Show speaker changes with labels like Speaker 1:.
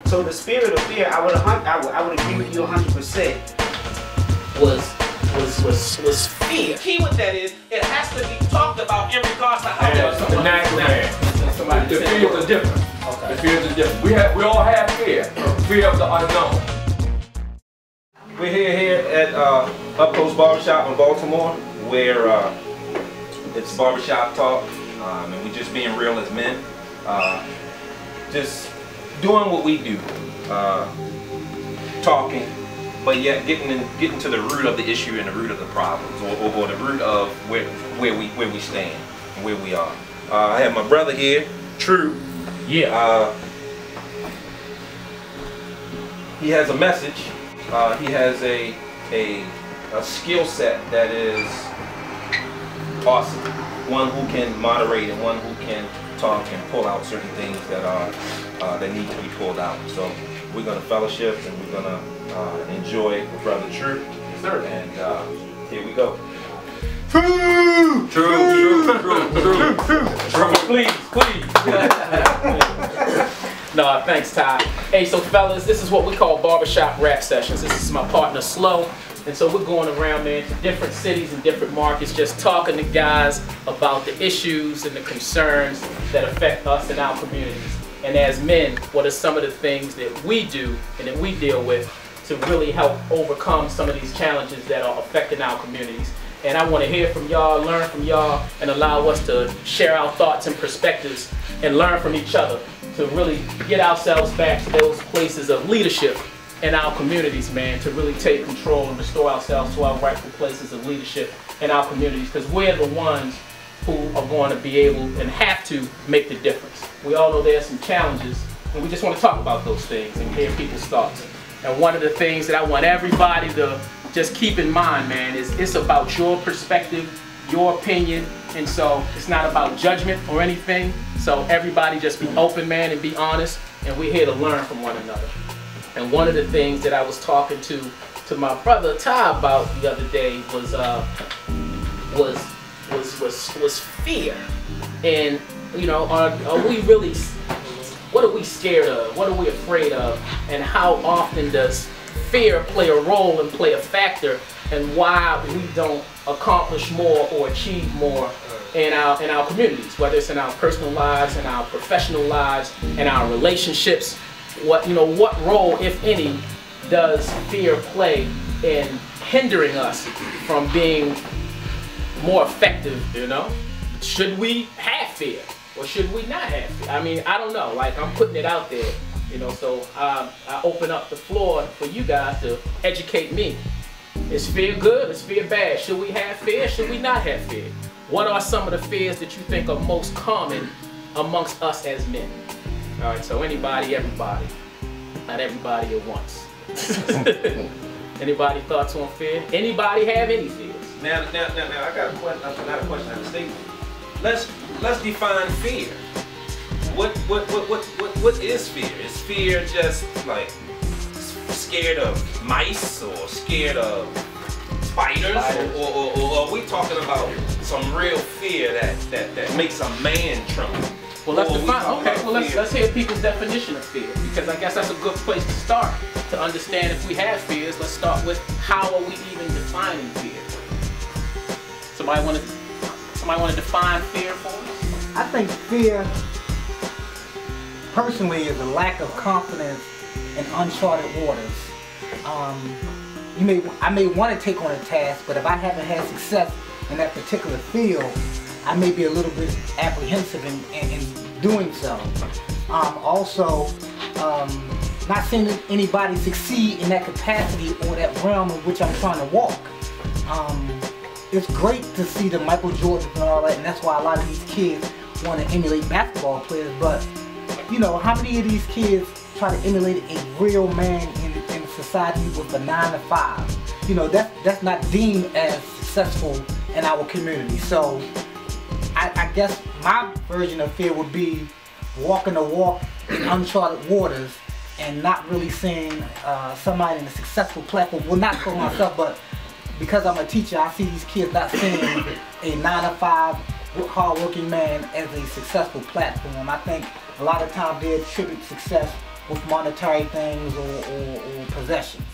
Speaker 1: So the spirit of fear, I would agree with you 100%. Was fear.
Speaker 2: The key with that is it has to be talked about in regards to how
Speaker 3: the natural man. The fears are different. Okay. The fears are different. We all have fear. Fear of the unknown.
Speaker 4: We're here at Up Close Barbershop in Baltimore, where it's barbershop talk, and we're just being real as men, just doing what we do, talking, but yet getting to the root of the issue and the root of the problems, or the root of where we stand and where we are. I have my brother here, True.
Speaker 2: Yeah.
Speaker 4: He has a message. He has a skill set that is awesome. One who can moderate and one who can talk and pull out certain things that need to be pulled out. So we're gonna fellowship and we're gonna enjoy with Brother True.
Speaker 3: Yes, sir.
Speaker 4: And here we go.
Speaker 3: True.
Speaker 2: Please. No, thanks, Ty. Hey, so fellas, this is what we call barbershop rap sessions. This is my partner, Slow. And so we're going around, man, to different cities and different markets, just talking to guys about the issues and the concerns that affect us in our communities. And as men, what are some of the things that we do and that we deal with to really help overcome some of these challenges that are affecting our communities. And I want to hear from y'all, learn from y'all, and allow us to share our thoughts and perspectives and learn from each other to really get ourselves back to those places of leadership in our communities, man, to really take control and restore ourselves to our rightful places of leadership in our communities, because we're the ones who are going to be able and have to make the difference. We all know there's some challenges, and we just want to talk about those things and hear people's thoughts. And one of the things that I want everybody to just keep in mind, man, is it's about your perspective, your opinion, and so it's not about judgment or anything. So everybody just be open, man, and be honest, and we're here to learn from one another. And one of the things that I was talking to my brother Ty about the other day was fear. And you know, are we really? What are we scared of? What are we afraid of? And how often does fear play a role and play a factor in why we don't accomplish more or achieve more in our communities, whether it's in our personal lives, in our professional lives, in our relationships? What role, if any, does fear play in hindering us from being more effective, you know? Should we have fear or should we not have fear? I mean, I don't know, like I'm putting it out there, you know, so I open up the floor for you guys to educate me. Is fear good? Is fear bad? Should we have fear? Should we not have fear? What are some of the fears that you think are most common amongst us as men? All right, so anybody, everybody. Not everybody at once. Anybody thoughts on fear? Anybody have any fears?
Speaker 4: Now, I got a question. Not a question. I have a statement. Let's define fear. What is fear? Is fear just like scared of mice or scared of spiders? Or are we talking about some real fear that makes a man tremble?
Speaker 2: Well, let's define. Okay, well let's hear people's definition of fear, because I guess that's a good place to start to understand if we have fears. Let's start with how are we even defining fear? Somebody want to define fear for us?
Speaker 5: I think fear, personally, is a lack of confidence in uncharted waters. I may want to take on a task, but if I haven't had success in that particular field, I may be a little bit apprehensive in doing so. Also, not seeing anybody succeed in that capacity or that realm in which I'm trying to walk. It's great to see the Michael Jordans and all that, and that's why a lot of these kids want to emulate basketball players, but you know, how many of these kids try to emulate a real man in society with a 9 to 5? You know, that's not deemed as successful in our community. So I guess my version of fear would be walking the walk in uncharted waters and not really seeing somebody in a successful platform. Well, not for myself, but because I'm a teacher, I see these kids not seeing a 9 to 5 hard-working man as a successful platform. I think a lot of times they attribute success with monetary things or possessions.